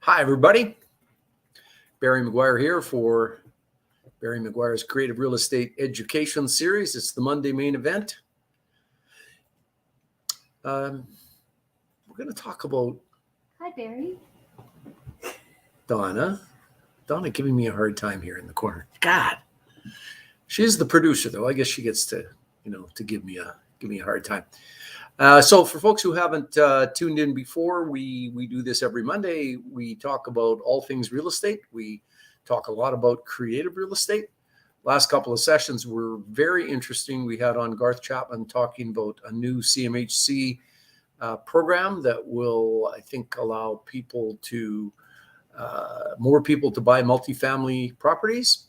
Hi, everybody. Barry McGuire here for Barry McGuire's Creative Real Estate Education Series. It's the Monday main event. We're going to talk about Hi, Barry. Donna. Donna giving me a hard time here in the corner. God, she's the producer, though. I guess she gets to, to give me a hard time. So for folks who haven't tuned in before, we do this every Monday. We talk about all things real estate. We talk a lot about creative real estate. Last couple of sessions were very interesting. We had on Garth Chapman talking about a new CMHC program that will, I think, allow people to, more people to buy multifamily properties.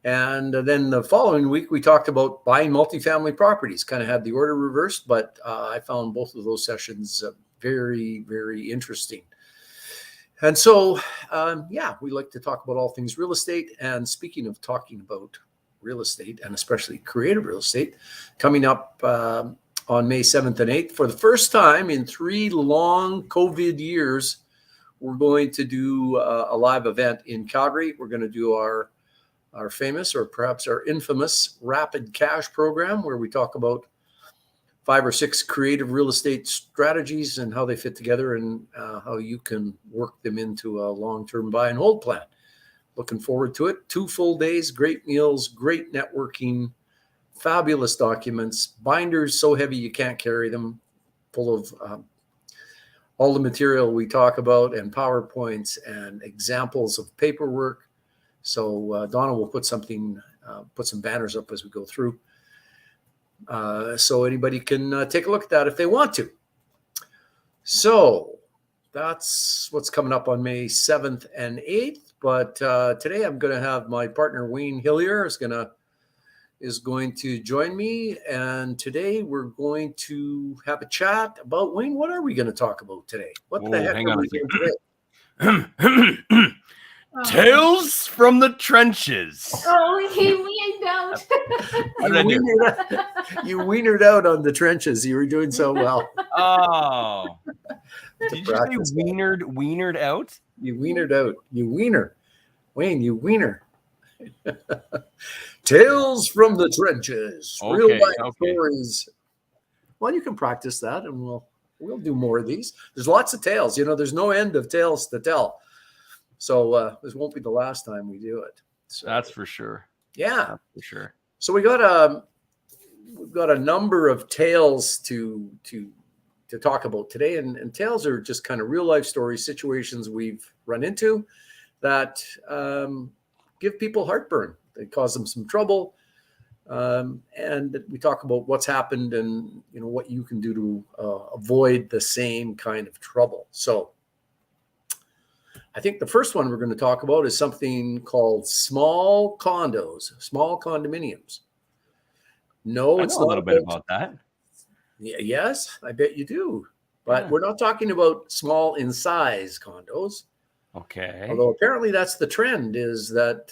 And then the following week, we talked about buying multifamily properties, kind of had the order reversed, but I found both of those sessions very, very interesting. And so, we like to talk about all things real estate. And speaking of talking about real estate, and especially creative real estate, coming up on May 7th and 8th, for the first time in 3 long COVID years, we're going to do a live event in Calgary. We're going to do our famous, or perhaps our infamous, Rapid Cash program, where we talk about 5 or 6 creative real estate strategies and how they fit together and how you can work them into a long-term buy and hold plan. Looking forward to it. 2 full days, great meals, great networking, fabulous documents, binders so heavy you can't carry them, full of all the material we talk about, and PowerPoints and examples of paperwork. So Donna will put some banners up as we go through, so anybody can take a look at that if they want to. So that's what's coming up on May 7th and 8th. But today I'm going to have my partner Wayne Hillier is going to join me, and today we're going to have a chat about, Wayne, what are we going to talk about today? What the heck are we doing today? Tales from the trenches. Oh, he weaned out. You wienered out on the trenches. You were doing so well. Oh. Did you say wienered out? You wienered out. You wiener. Wayne, you wiener. Tales from the trenches. Okay, Real life stories. Well, you can practice that, and we'll do more of these. There's lots of tales. There's no end of tales to tell. So this won't be the last time we do it. So, that's for sure. Yeah, that's for sure. So we've got a number of tales to talk about today, and tales are just kind of real life stories, situations we've run into that give people heartburn. They cause them some trouble, and we talk about what's happened and what you can do to avoid the same kind of trouble. So I think the first one we're going to talk about is something called small condos, small condominiums. No, it's not a little bit about that. Yes, I bet you do. But we're not talking about small in size condos. Okay. Although apparently that's the trend, is that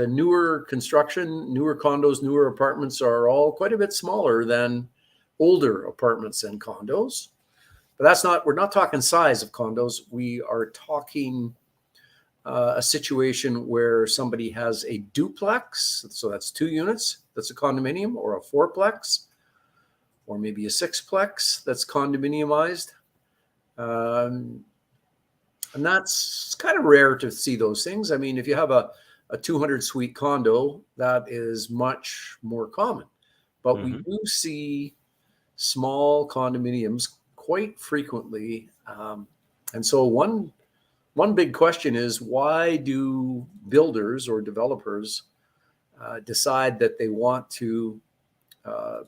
newer construction, newer condos, newer apartments are all quite a bit smaller than older apartments and condos. But we're not talking size of condos. We are talking a situation where somebody has a duplex. So that's 2 units. That's a condominium, or a 4-plex, or maybe a 6-plex that's condominiumized. And that's kind of rare to see those things. I mean, if you have a 200 suite condo, that is much more common. But we do see small condominiums quite frequently. And so one big question is, why do builders or developers decide that they want to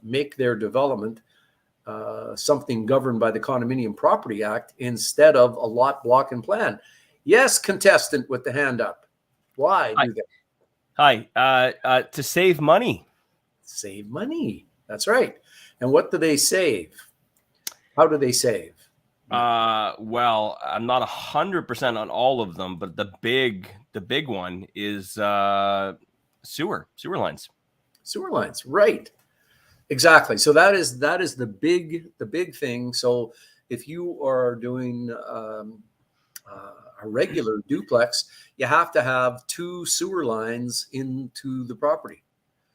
make their development something governed by the Condominium Property Act instead of a lot, block, and plan? Yes, contestant with the hand up. Why do that? Hi. To save money. Save money. That's right. And what do they save? How do they save? Well, I'm not 100% on all of them, but the big one is sewer lines. Sewer lines, right? Exactly. So that is the big thing. So if you are doing a regular duplex, you have to have two sewer lines into the property.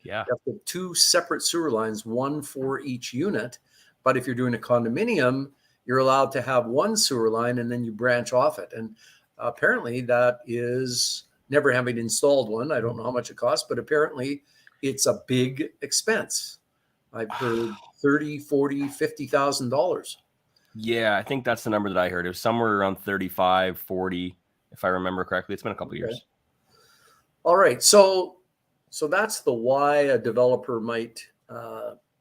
Yeah. You have to have two separate sewer lines, one for each unit. But if you're doing a condominium, you're allowed to have one sewer line and then you branch off it. And apparently that is, never having installed one, I don't know how much it costs, but apparently it's a big expense. I've heard $30,000, $40,000, $50,000. Yeah, I think that's the number that I heard. It was somewhere around 35, 40, if I remember correctly. It's been a couple of years. All right. So that's the why a developer might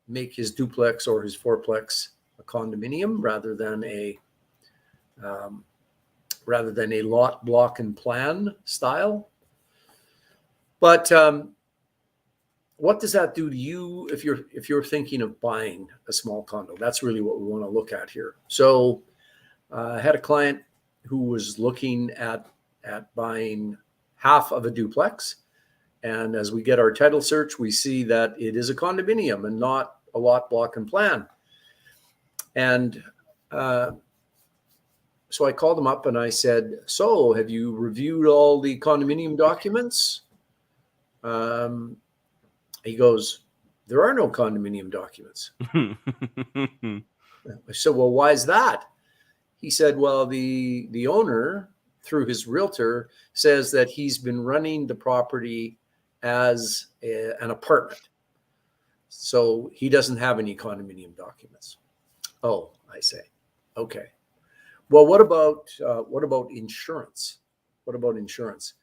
make his duplex or his fourplex a condominium rather than a lot, block, and plan style. But what does that do to you if you're thinking of buying a small condo? That's really what we want to look at here. So I had a client who was looking at buying half of a duplex. And as we get our title search, we see that it is a condominium and not a lot, block, and plan. And so I called him up and I said, so have you reviewed all the condominium documents? He goes, there are no condominium documents. I said, well, why is that? He said, well, the owner, through his realtor, says that he's been running the property as an apartment. So he doesn't have any condominium documents. Oh, I say, okay. Well, what about insurance? What about insurance?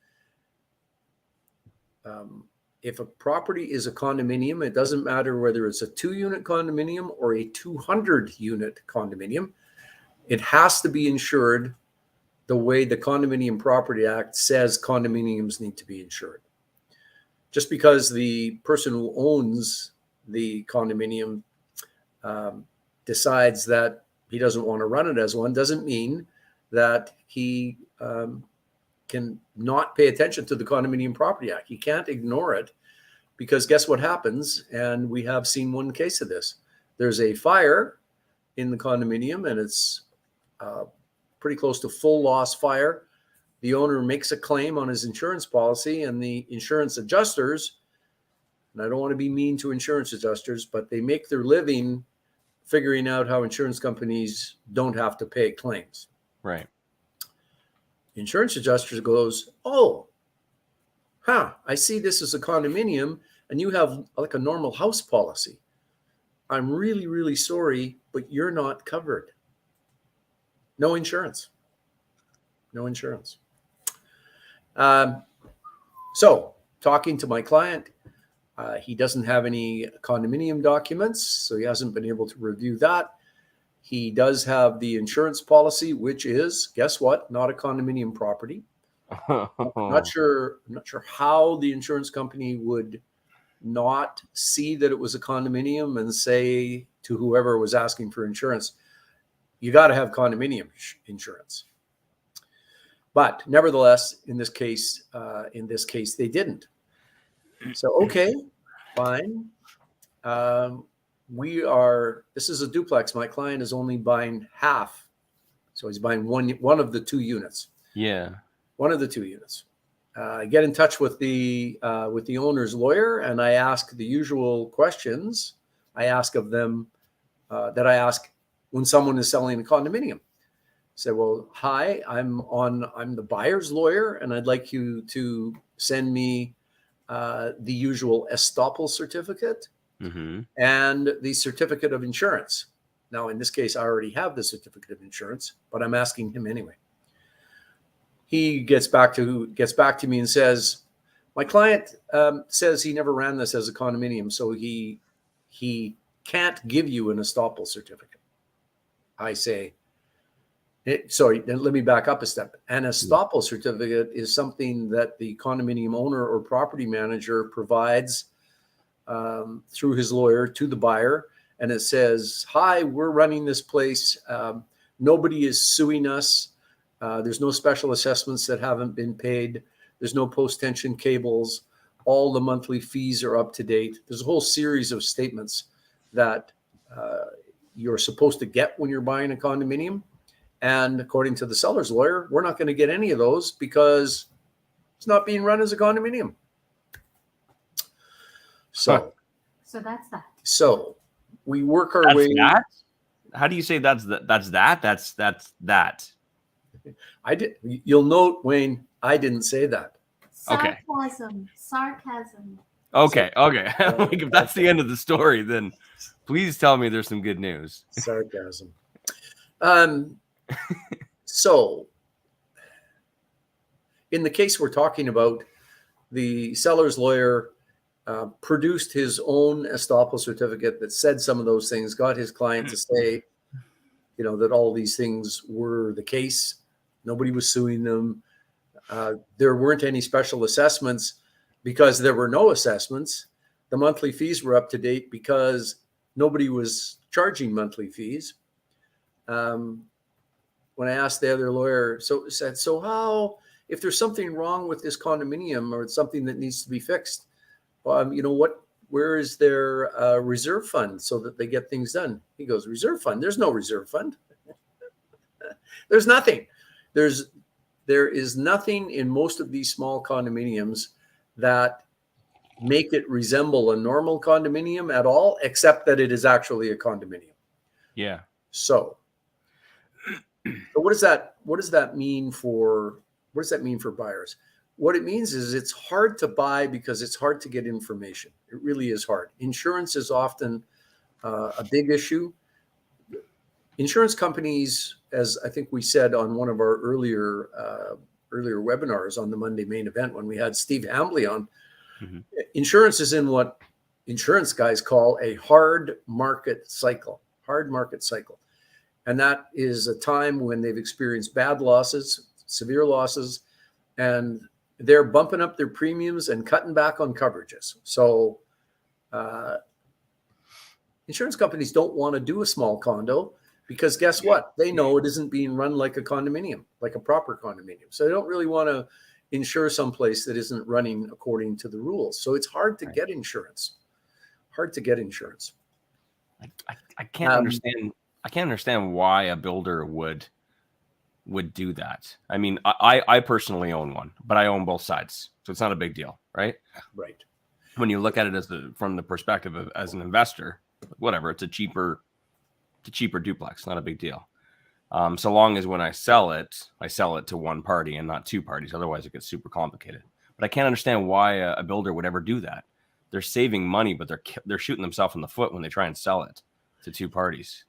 If a property is a condominium, it doesn't matter whether it's a 2-unit condominium or a 200-unit condominium. It has to be insured the way the Condominium Property Act says condominiums need to be insured. Just because the person who owns the condominium decides that he doesn't want to run it as one doesn't mean that he can not pay attention to the Condominium Property Act. He can't ignore it because guess what happens? And we have seen one case of this. There's a fire in the condominium and it's pretty close to full loss fire. The owner makes a claim on his insurance policy and the insurance adjusters, and I don't want to be mean to insurance adjusters, but they make their living figuring out how insurance companies don't have to pay claims. Right. Insurance adjusters goes, oh, I see this as a condominium and you have like a normal house policy. I'm really, really sorry, but you're not covered. No insurance. No insurance. So talking to my client, he doesn't have any condominium documents, so he hasn't been able to review that. He does have the insurance policy, which is, guess what? Not a condominium property. I'm not sure how the insurance company would not see that it was a condominium and say to whoever was asking for insurance, you got to have condominium insurance. But nevertheless, in this case, they didn't. So, okay, fine. This is a duplex. My client is only buying half. So he's buying one of the 2 units. Yeah. One of the 2 units. I get in touch with the owner's lawyer and I ask the usual questions I ask of them that I ask when someone is selling a condominium. Say, well, hi, I'm the buyer's lawyer and I'd like you to send me the usual estoppel certificate and the certificate of insurance. Now, in this case, I already have the certificate of insurance, but I'm asking him anyway. He gets back to me and says, my client says he never ran this as a condominium, so he can't give you an estoppel certificate. I say, sorry, let me back up a step. An estoppel certificate is something that the condominium owner or property manager provides through his lawyer to the buyer. And it says, hi, we're running this place. Nobody is suing us. There's no special assessments that haven't been paid. There's no post-tension cables. All the monthly fees are up to date. There's a whole series of statements that you're supposed to get when you're buying a condominium. And according to the seller's lawyer, we're not going to get any of those because it's not being run as a condominium. So, So that's that. so we work our That's way. that? How do you say that's that? That's that. I did. You'll note, Wayne, I didn't say that. Okay. Sarcasm. Okay. Like if that's the end of the story, then please tell me there's some good news. Sarcasm. So in the case we're talking about, the seller's lawyer produced his own estoppel certificate that said some of those things, got his client to say, that all these things were the case. Nobody was suing them. There weren't any special assessments because there were no assessments. The monthly fees were up to date because nobody was charging monthly fees. When I asked the other lawyer, so how, if there's something wrong with this condominium or it's something that needs to be fixed, where is their reserve fund so that they get things done? He goes, reserve fund? There's no reserve fund. There's nothing. There is nothing in most of these small condominiums that make it resemble a normal condominium at all, except that it is actually a condominium. Yeah. So what does that mean for buyers? What it means is it's hard to buy because it's hard to get information. It really is hard. Insurance is often a big issue. Insurance companies, as I think we said on one of our earlier webinars on the Monday main event when we had Steve Hambley on, insurance is in what insurance guys call a hard market cycle. And that is a time when they've experienced bad losses, severe losses, and they're bumping up their premiums and cutting back on coverages. So insurance companies don't want to do a small condo because guess what? They know it isn't being run like a condominium, like a proper condominium. So they don't really want to insure someplace that isn't running according to the rules. So it's hard to get insurance. I can't understand. I can't understand why a builder would do that. I mean, I personally own one, but I own both sides, so it's not a big deal, right? Right. When you look at it from the perspective of as an investor, whatever, it's a cheaper duplex, not a big deal. So long as when I sell it to one party and not two parties. Otherwise, it gets super complicated. But I can't understand why a builder would ever do that. They're saving money, but they're shooting themselves in the foot when they try and sell it to two parties.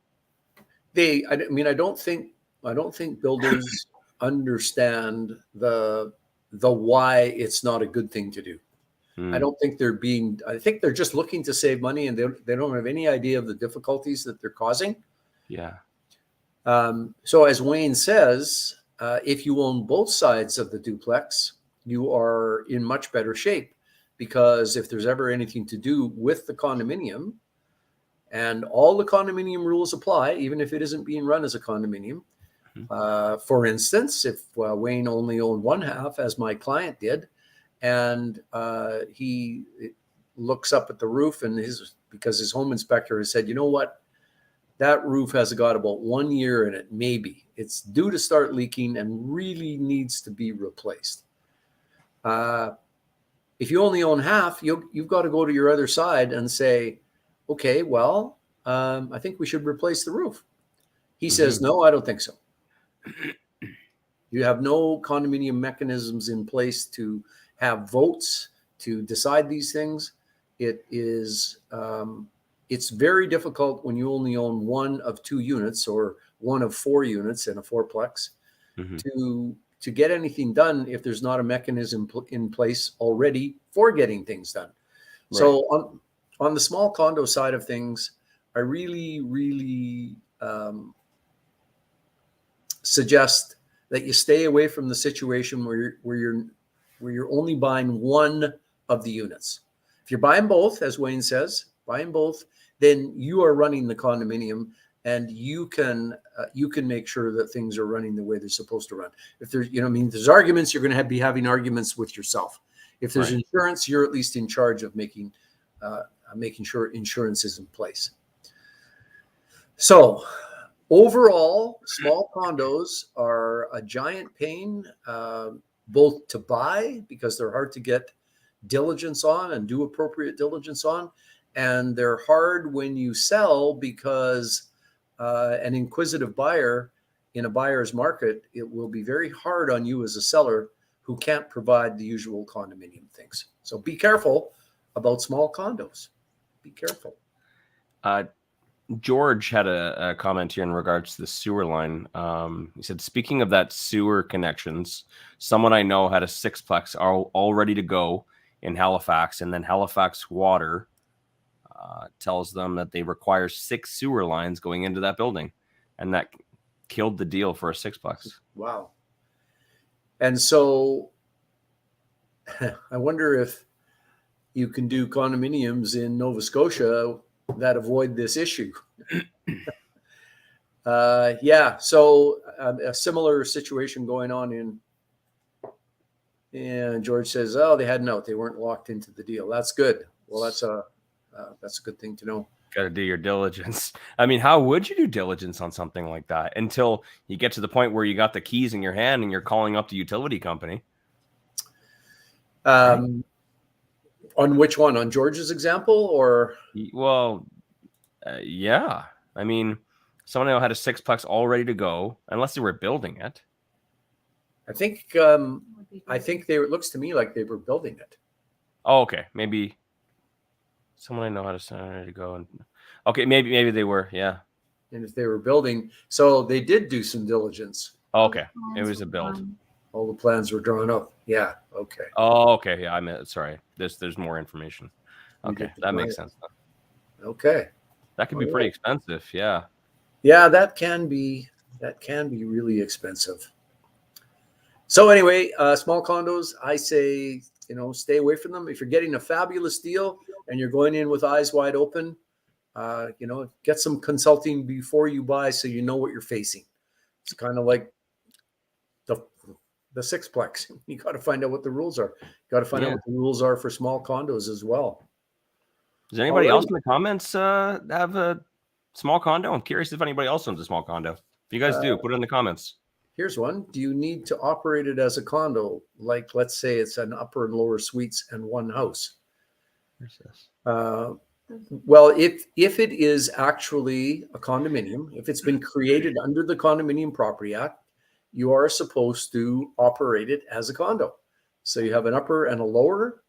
I don't think builders understand the why it's not a good thing to do. I think they're just looking to save money and they don't have any idea of the difficulties that they're causing. Yeah. So as Wayne says, if you own both sides of the duplex, you are in much better shape because if there's ever anything to do with the condominium, and all the condominium rules apply, even if it isn't being run as a condominium. For instance, if Wayne only owned one half, as my client did, and he looks up at the roof and because his home inspector has said, you know what, that roof has got about 1 year in it, maybe. It's due to start leaking and really needs to be replaced. If you only own half, you've got to go to your other side and say, okay, well, I think we should replace the roof. He says, no, I don't think so. You have no condominium mechanisms in place to have votes to decide these things. It's very difficult when you only own one of two units or one of four units in a fourplex to get anything done if there's not a mechanism in place already for getting things done. Right. So on the small condo side of things, I really, really suggest that you stay away from the situation where you're only buying one of the units. If you're buying both, as Wayne says, then you are running the condominium, and you can make sure that things are running the way they're supposed to run. If there's, there's arguments, you're going to be having arguments with yourself. If there's insurance, you're at least in charge of making sure insurance is in place. So overall, small condos are a giant pain, both to buy because they're hard to get diligence on and do appropriate diligence on, and they're hard when you sell because an inquisitive buyer in a buyer's market, it will be very hard on you as a seller who can't provide the usual condominium things. So be careful about small condos. Be careful. George had a comment here in regards to the sewer line. He said, speaking of that sewer connections, someone I know had a sixplex all ready to go in Halifax, and then Halifax Water tells them that they require 6 sewer lines going into that building, and that killed the deal for a sixplex. Wow. And so I wonder if you can do condominiums in Nova Scotia that avoid this issue. Yeah, so a similar situation going on and George says, oh, they had an out. They weren't locked into the deal. That's good. Well, that's a good thing to know. Got to do your diligence. I mean, how would you do diligence on something like that until you get to the point where you got the keys in your hand and you're calling up the utility company? On which one? On George's example, or? Well, yeah. I mean, someone I know had a sixplex all ready to go, unless they were building it. I think it looks to me like they were building it. Oh, okay. Maybe someone I know had a ready to go, and okay, maybe they were, yeah. And if they were building, so they did do some diligence. Oh, okay, it was a build. All the plans were drawn up. Yeah. Okay. Oh, okay. Yeah, I meant, sorry. There's more information. Okay, that makes sense. Okay. That could be pretty expensive. Yeah. Yeah, that can be really expensive. So anyway, small condos, I say, stay away from them. If you're getting a fabulous deal and you're going in with eyes wide open, get some consulting before you buy so you know what you're facing. It's kind of like the sixplex. You got to find out what the rules are. You got to find out what the rules are for small condos as well. Does anybody else in the comments have a small condo? I'm curious if anybody else owns a small condo. If you guys do, put it in the comments. Here's one. Do you need to operate it as a condo? Like, let's say it's an upper and lower suites and one house. Where's this? Well, if it is actually a condominium, if it's been created under the Condominium Property Act, you are supposed to operate it as a condo. So you have an upper and a lower.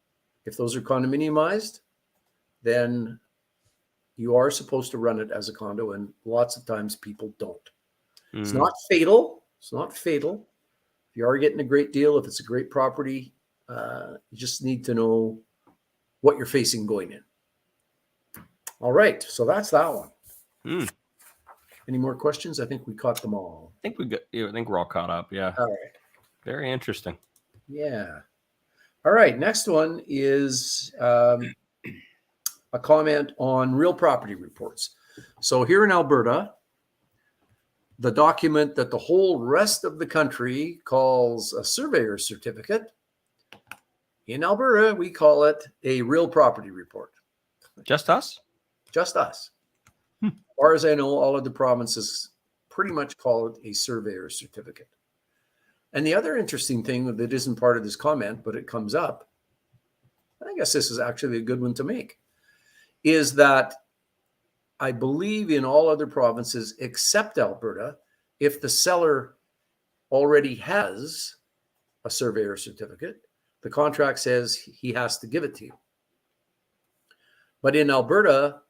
If those are condominiumized, then you are supposed to run it as a condo, and lots of times people don't. It's not fatal. It's not fatal. If you are getting a great deal, if it's a great property, you just need to know what you're facing going in. All right, so that's that one. Any more questions? I think we caught them all. I think we're all caught up. Yeah. All right. Very interesting. Yeah. All right. Next one is a comment on real property reports. So here in Alberta, the document that the whole rest of the country calls a surveyor's certificate, in Alberta, we call it a real property report. Just us? Just us. As far as I know, all of the provinces pretty much call it a surveyor's certificate. And the other interesting thing that isn't part of this comment, but it comes up, I guess this is actually a good one to make, is that I believe in all other provinces except Alberta, if the seller already has a surveyor certificate, the contract says he has to give it to you. But in Alberta,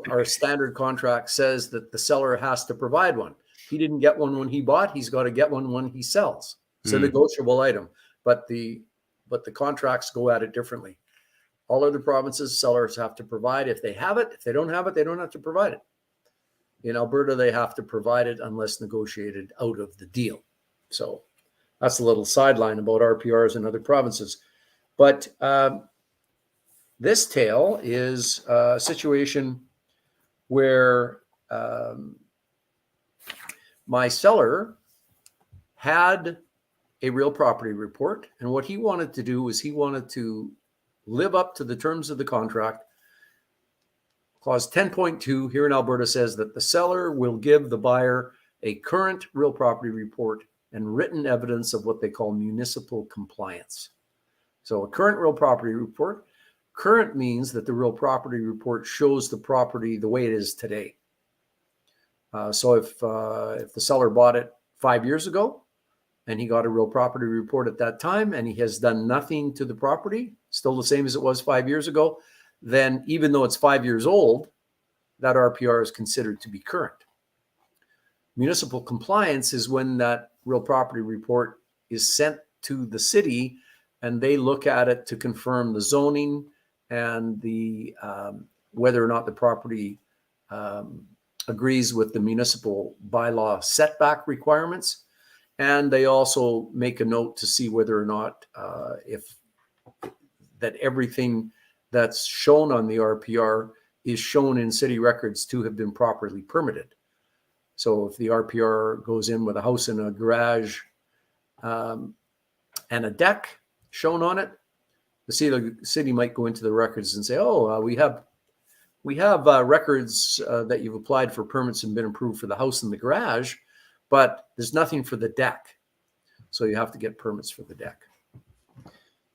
our standard contract says that the seller has to provide one. He didn't get one when he bought. He's got to get one when he sells. It's a negotiable item, but the contracts go at it differently. All other provinces, sellers have to provide. If they have it, if they don't have it, they don't have to provide it. In Alberta, they have to provide it unless negotiated out of the deal. So that's a little sideline about RPRs in other provinces. But this tale is a situation where my seller had a real property report. And what he wanted to do was he wanted to live up to the terms of the contract, Clause 10.2 here in Alberta says that the seller will give the buyer a current real property report and written evidence of what they call municipal compliance. So a current real property report. Current means that the real property report shows the property the way it is today. So if the seller bought it 5 years ago and he got a real property report at that time and he has done nothing to the property, still the same as it was 5 years ago, then even though it's 5 years old, that RPR is considered to be current. Municipal compliance is when that real property report is sent to the city and they look at it to confirm the zoning and the whether or not the property agrees with the municipal bylaw setback requirements. And they also make a note to see whether or not if that everything that's shown on the RPR is shown in city records to have been properly permitted. So if the RPR goes in with a house and a garage and a deck shown on it, the city might go into the records and say, oh, we have records that you've applied for permits and been approved for the house and the garage, but there's nothing for the deck. So you have to get permits for the deck.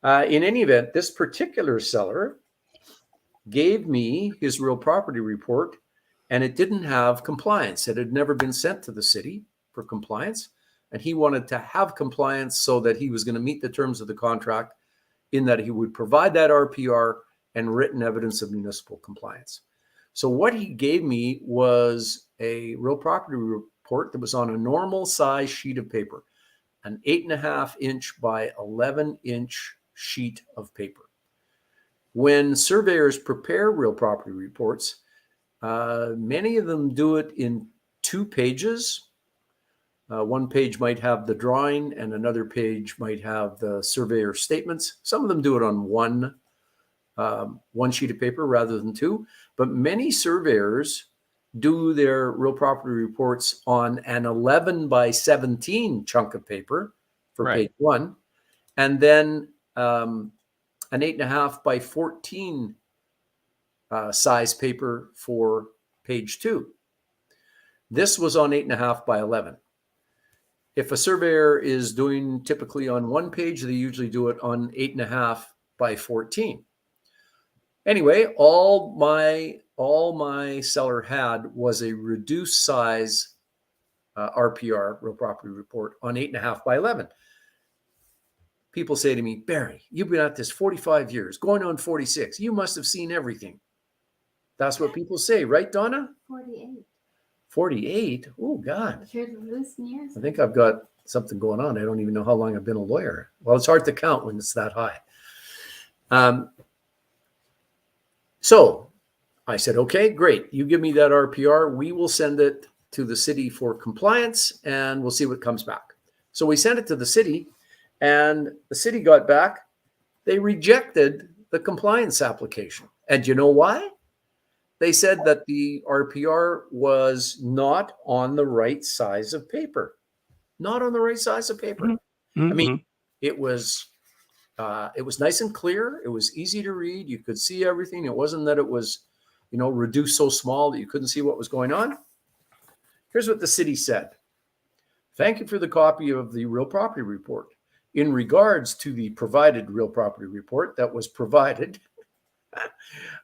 In any event, this particular seller gave me his real property report and it didn't have compliance. It had never been sent to the city for compliance. And he wanted to have compliance so that he was going to meet the terms of the contract in that he would provide that RPR and written evidence of municipal compliance. So what he gave me was a real property report that was on a normal size sheet of paper, an 8.5 inch by 11 inch sheet of paper. When surveyors prepare real property reports, many of them do it in 2 pages. One page might have the drawing and another page might have the surveyor statements. Some of them do it on one sheet of paper rather than 2, but many surveyors do their real property reports on an 11 by 17 chunk of paper for page 1, and then an 8.5 by 14 size paper for page 2. This was on 8.5 by 11. If a surveyor is doing typically on 1 page, they usually do it on 8.5 by 14. Anyway, all my seller had was a reduced size RPR, real property report, on 8.5 by 11. People say to me, Barry, you've been at this 45 years, going on 46. You must have seen everything. That's what people say, right, Donna? 48. 48? Oh, God. You're losing years. I think I've got something going on. I don't even know how long I've been a lawyer. Well, it's hard to count when it's that high. So I said, okay, great. You give me that RPR. We will send it to the city for compliance and we'll see what comes back. So we sent it to the city and the city got back. They rejected the compliance application. And you know why? They said that the RPR was not on the right size of paper. Not on the right size of paper. Mm-hmm. I mean, it was nice and clear. It was easy to read. You could see everything. It wasn't that it was, reduced so small that you couldn't see what was going on. Here's what the city said. Thank you for the copy of the real property report. In regards to the provided real property report that was provided,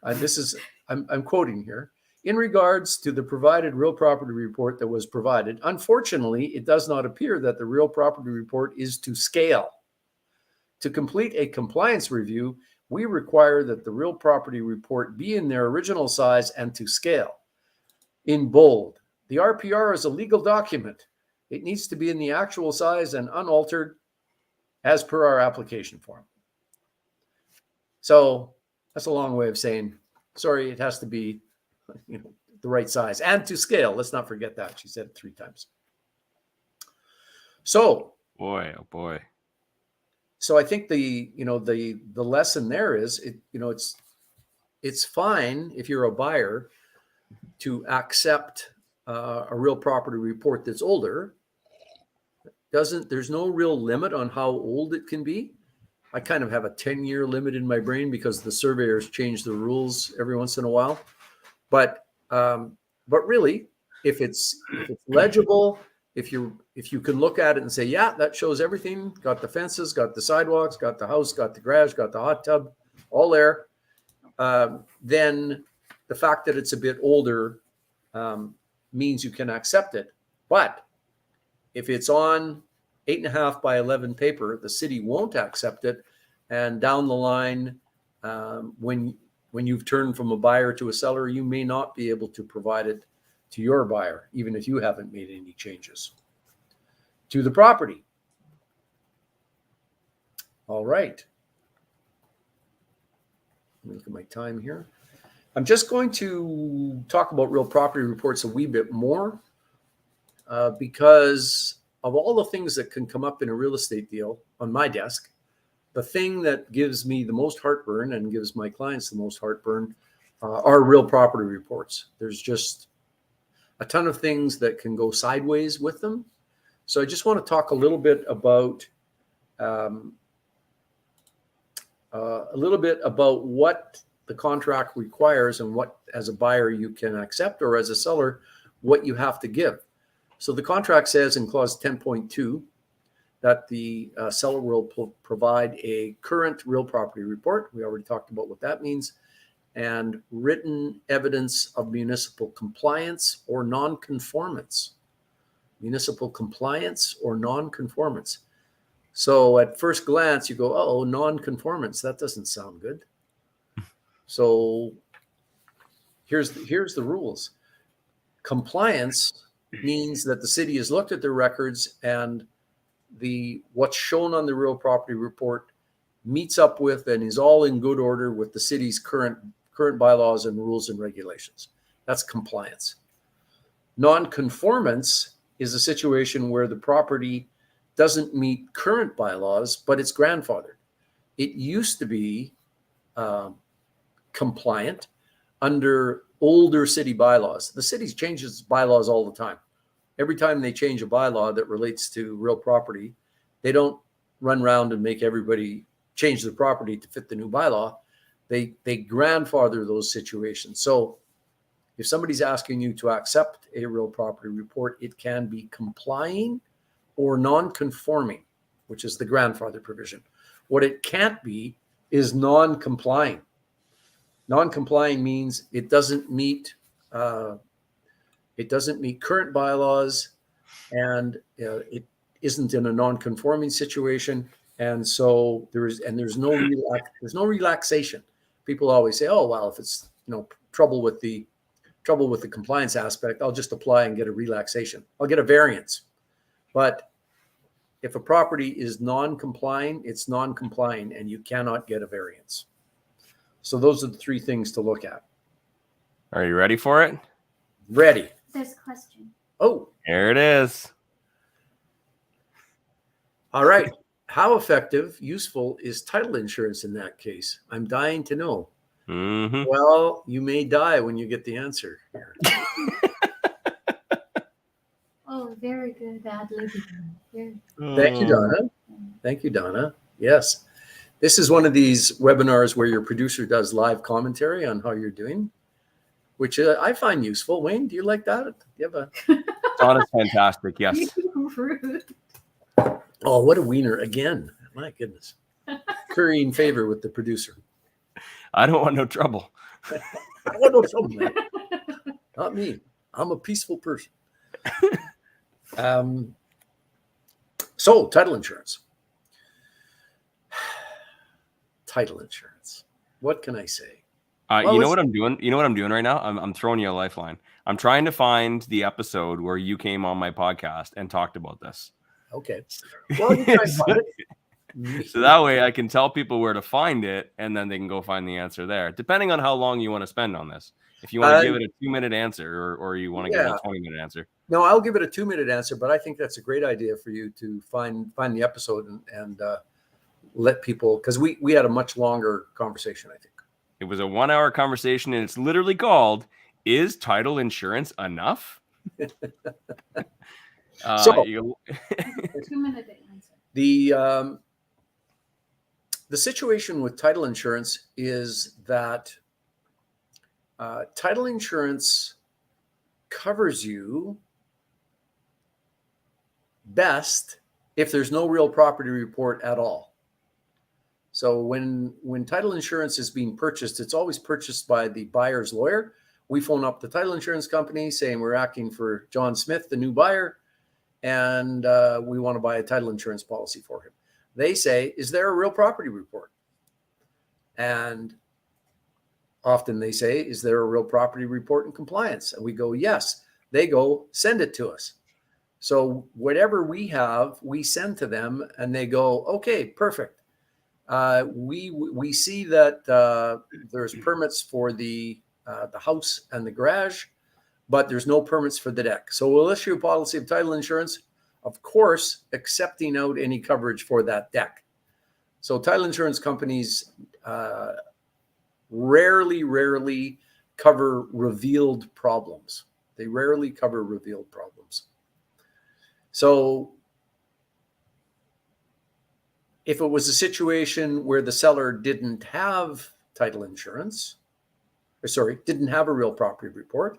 I'm quoting here. In regards to the provided real property report that was provided, unfortunately, it does not appear that the real property report is to scale. To complete a compliance review, we require that the real property report be in their original size and to scale. In bold, the RPR is a legal document. It needs to be in the actual size and unaltered as per our application form. So that's a long way of saying, sorry, it has to be the right size and to scale. Let's not forget that. She said it 3 times. So, boy, oh boy. So I think the lesson there is it's fine if you're a buyer to accept a real property report that's older. There's no real limit on how old it can be. I kind of have a 10-year limit in my brain because the surveyors change the rules every once in a while. But really, if it's legible, if you can look at it and say, yeah, that shows everything, got the fences, got the sidewalks, got the house, got the garage, got the hot tub, all there, then the fact that it's a bit older means you can accept it. But if it's on 8.5 by 11 paper, the city won't accept it. And down the line, when you've turned from a buyer to a seller, you may not be able to provide it to your buyer, even if you haven't made any changes to the property. All right. Let me look at my time here. I'm just going to talk about real property reports a wee bit more because of all the things that can come up in a real estate deal on my desk. The thing that gives me the most heartburn and gives my clients the most heartburn are real property reports. There's just a ton of things that can go sideways with them. So I just want to talk a little bit about what the contract requires and what, as a buyer, you can accept, or as a seller, what you have to give. So the contract says in clause 10.2 that the seller will provide a current real property report. We already talked about what that means. And written evidence of municipal compliance or non-conformance. Municipal compliance or non-conformance. So at first glance, you go, oh, non-conformance, that doesn't sound good. So here's the rules. Compliance means that the city has looked at their records and what's shown on the real property report meets up with and is all in good order with the city's current bylaws and rules and regulations. That's compliance. Non-conformance is a situation where the property doesn't meet current bylaws, but it's grandfathered. It used to be compliant under older city bylaws. The city changes bylaws all the time. Every time they change a bylaw that relates to real property, they don't run around and make everybody change the property to fit the new bylaw. They grandfather those situations. So if somebody's asking you to accept a real property report, it can be complying or non-conforming, which is the grandfather provision. What it can't be is non-complying. Non-complying means it doesn't meet current bylaws, and it isn't in a non-conforming situation, and so there's no relaxation. People always say, "Oh, well, if it's trouble with the compliance aspect, I'll just apply and get a relaxation. I'll get a variance." But if a property is non-complying, it's non-complying, and you cannot get a variance. So those are the three things to look at. Are you ready for it? Ready. There's a question. Oh, Here it is. all right. How effective, useful is title insurance in that case? I'm dying to know. Mm-hmm. Well, you may die when you get the answer here. Oh, very good ad-libbing. Thank you, Donna. Thank you, Donna. Yes. This is one of these webinars where your producer does live commentary on how you're doing, which I find useful. Wayne, do you like that? Do you have a... Donna's fantastic. Yes. Rude. Oh, what a wiener again. My goodness. Currying favor with the producer. I don't want no trouble. I want no trouble, man. Not me. I'm a peaceful person. So title insurance. Title insurance. What can I say? You know what I'm doing? You know what I'm doing right now? I'm throwing you a lifeline. I'm trying to find the episode where you came on my podcast and talked about this. Okay. Well, you try and find it. So that way I can tell people where to find it, and then they can go find the answer there, depending on how long you want to spend on this. If you want to give it a 2-minute answer or you want to give it a 20-minute answer. No, I'll give it a 2-minute answer, but I think that's a great idea for you to find the episode and let people, because we had a much longer conversation, I think. It was a 1-hour conversation, and it's literally called, "Is Title Insurance Enough?" So 2-minute answer. The situation with title insurance is that Title insurance covers you best if there's no real property report at all. So when title insurance is being purchased, it's always purchased by the buyer's lawyer. We phone up the title insurance company saying we're acting for John Smith, the new buyer, and we want to buy a title insurance policy for him. They say, is there a real property report? And often they say, is there a real property report in compliance? And we go, yes. They go, send it to us. So whatever we have, we send to them, and they go, okay, perfect. We see that there's permits for the house and the garage, but there's no permits for the deck. So we'll issue a policy of title insurance, of course, accepting out any coverage for that deck. So title insurance companies rarely cover revealed problems. They rarely cover revealed problems. So if it was a situation where the seller didn't have title insurance, didn't have a real property report,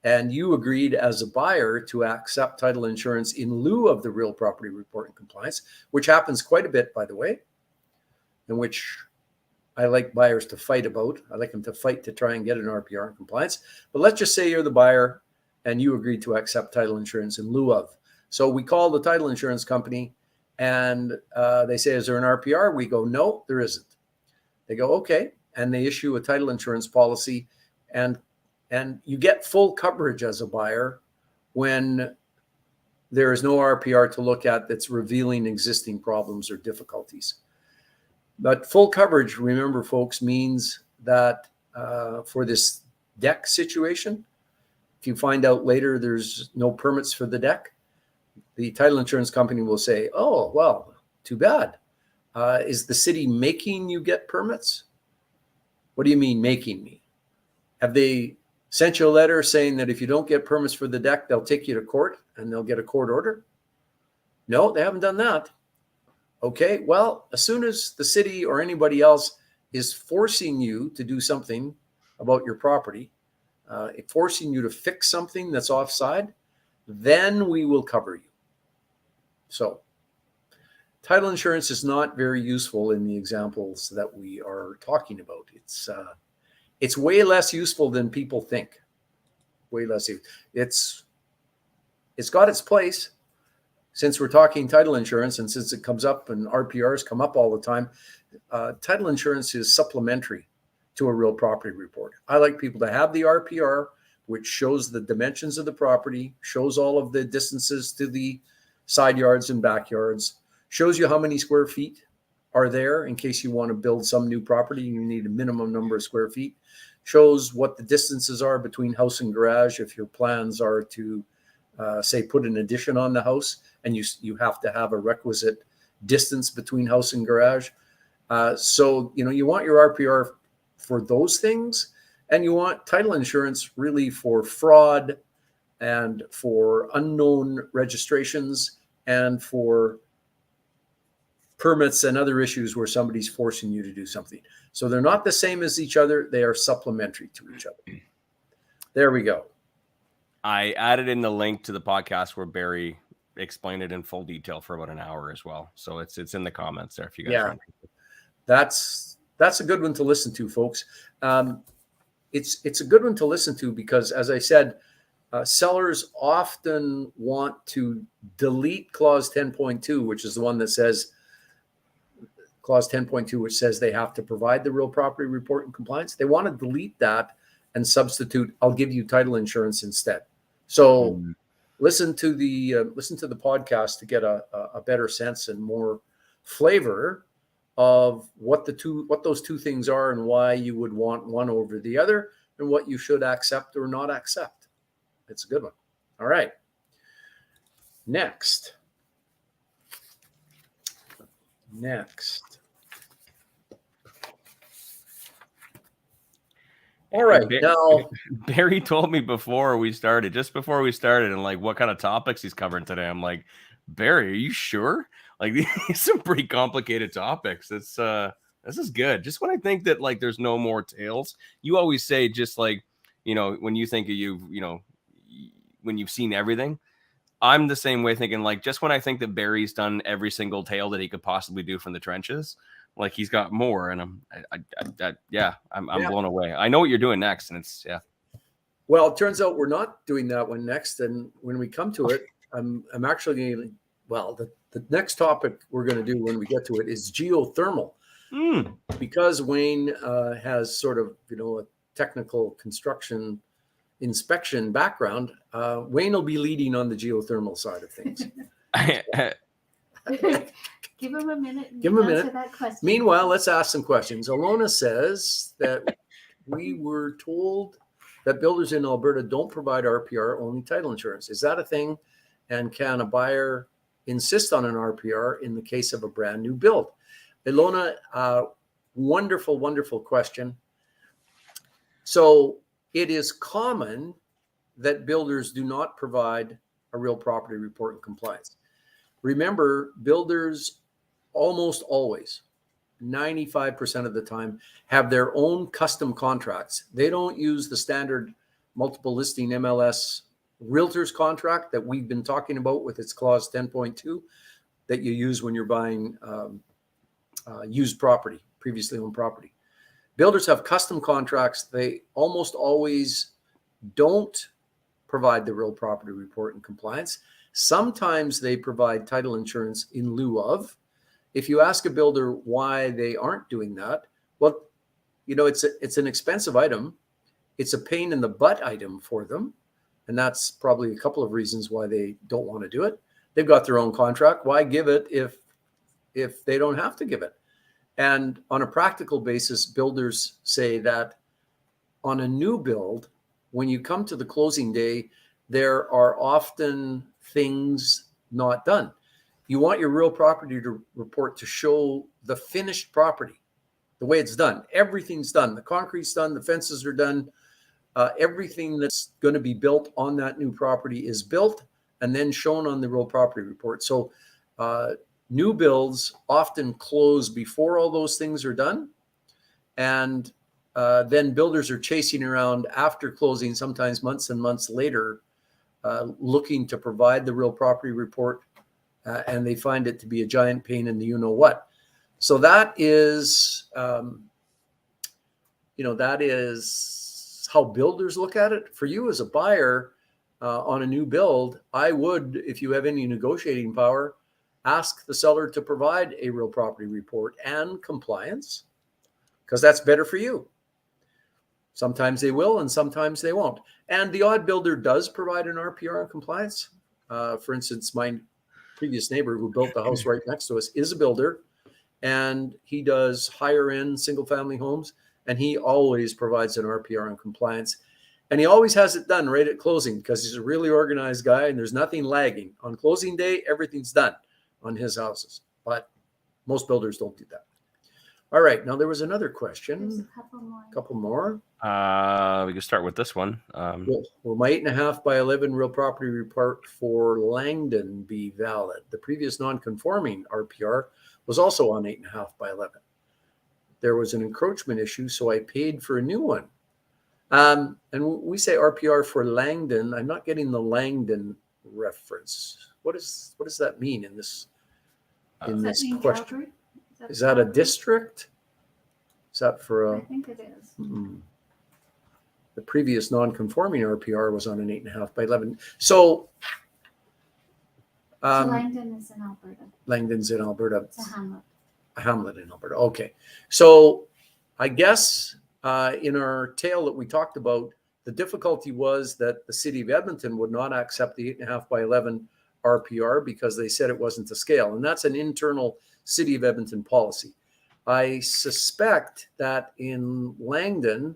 and you agreed as a buyer to accept title insurance in lieu of the real property report and compliance, which happens quite a bit, by the way, in which I like buyers to fight about. I like them to fight to try and get an RPR in compliance. But let's just say you're the buyer and you agreed to accept title insurance in lieu of. So we call the title insurance company and they say, is there an RPR? We go, no, there isn't. They go, okay. And they issue a title insurance policy, and you get full coverage as a buyer when there is no RPR to look at that's revealing existing problems or difficulties. But full coverage, remember, folks, means that for this deck situation, if you find out later there's no permits for the deck, the title insurance company will say, oh, well, too bad. Is the city making you get permits? What do you mean making me? Have they sent you a letter saying that if you don't get permits for the deck, they'll take you to court and they'll get a court order? No, they haven't done that. Okay, well, as soon as the city or anybody else is forcing you to do something about your property, forcing you to fix something that's offside, then we will cover you. So title insurance is not very useful in the examples that we are talking about. It's way less useful than people think. Way less. It's got its place. Since we're talking title insurance, and since it comes up and RPRs come up all the time, title insurance is supplementary to a real property report. I like people to have the RPR, which shows the dimensions of the property, shows all of the distances to the side yards and backyards, shows you how many square feet are there in case you want to build some new property and you need a minimum number of square feet, shows what the distances are between house and garage if your plans are to, say, put an addition on the house, and you have to have a requisite distance between house and garage. So, you want your RPR for those things, and you want title insurance really for fraud and for unknown registrations and for permits and other issues where somebody's forcing you to do something. So they're not the same as each other. They are supplementary to each other. There we go. I added in the link to the podcast where Barry explained it in full detail for about an hour as well. So it's in the comments there if you guys are interested. That's a good one to listen to, folks. It's a good one to listen to because, as I said, sellers often want to delete clause 10.2, which is the one that says clause 10.2, which says they have to provide the real property report and compliance. They want to delete that and substitute, I'll give you title insurance instead. So listen to the podcast to get a better sense and more flavor of what those two things are and why you would want one over the other and what you should accept or not accept. It's a good one. All right. Next. All right. Now, Barry told me before we started, and like what kind of topics he's covering today. I'm like, Barry, are you sure? Like these are some pretty complicated topics. It's This is good. Just when I think that like there's no more tales, you always say just like, when you think of when you've seen everything. I'm the same way, thinking like just when I think that Barry's done every single tale that he could possibly do from the trenches, like he's got more. And I'm blown away. I know what you're doing next, and it's Well, it turns out we're not doing that one next, and when we come to it, I'm actually going to, the next topic we're going to do when we get to it is geothermal. Because Wayne has sort of, a technical construction inspection background, Wayne will be leading on the geothermal side of things. Give him a minute. Give him a minute. Answer that question. Meanwhile, let's ask some questions. Alona says that we were told that builders in Alberta don't provide RPR, only title insurance. Is that a thing? And can a buyer insist on an RPR in the case of a brand new build? Ilona, wonderful, wonderful question. So it is common that builders do not provide a real property report and compliance. Remember, builders almost always, 95% of the time, have their own custom contracts. They don't use the standard multiple listing MLS realtor's contract that we've been talking about with its clause 10.2 that you use when you're buying used property, previously owned property. Builders have custom contracts. They almost always don't provide the real property report and compliance. Sometimes they provide title insurance in lieu of. If you ask a builder why they aren't doing that, well, it's an expensive item. It's a pain in the butt item for them. And that's probably a couple of reasons why they don't want to do it. They've got their own contract. Why give it if they don't have to give it? And on a practical basis, builders say that on a new build, when you come to the closing day, there are often things not done. You want your real property report to show the finished property, the way it's done. Everything's done. The concrete's done. The fences are done. Everything that's going to be built on that new property is built and then shown on the real property report. So new builds often close before all those things are done. And then builders are chasing around after closing, sometimes months and months later, looking to provide the real property report. And they find it to be a giant pain in the you-know-what. So that is, that is how builders look at it. For you as a buyer on a new build, I would, if you have any negotiating power, ask the seller to provide a real property report and compliance, because that's better for you. Sometimes they will and sometimes they won't. And the odd builder does provide an RPR and compliance. For instance, my previous neighbor who built the house right next to us is a builder, and he does higher end single family homes, and he always provides an RPR and compliance. And he always has it done right at closing because he's a really organized guy and there's nothing lagging. On closing day, everything's done on his houses, but most builders don't do that. All right. Now there was another question. There's a couple more. We can start with this one. Will my 8.5 by 11 real property report for Langdon be valid? The previous non-conforming RPR was also on 8.5 by 11. There was an encroachment issue, so I paid for a new one. And we say RPR for Langdon. I'm not getting the Langdon reference. What does that mean in this question? Calgary? Is that a district? Is that for a? I think it is. The previous non-conforming RPR was on an 8.5 by 11. So Langdon is in Alberta. Langdon's in Alberta. It's a hamlet. A hamlet in Alberta. Okay. So I guess in our tale that we talked about, the difficulty was that the city of Edmonton would not accept the 8.5 by 11 RPR because they said it wasn't to scale. And that's an internal city of Edmonton policy. I suspect that in Langdon,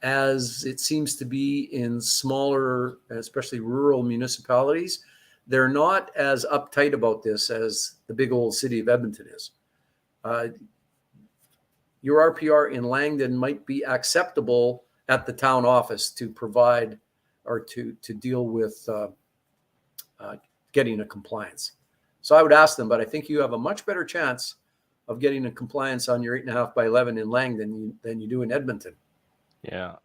as it seems to be in smaller, especially rural municipalities, they're not as uptight about this as the big old city of Edmonton is. Your RPR in Langdon might be acceptable at the town office to provide or to deal with getting a compliance. So I would ask them, but I think you have a much better chance of getting a compliance on your 8.5 by 11 in Langdon than you do in Edmonton. Yeah.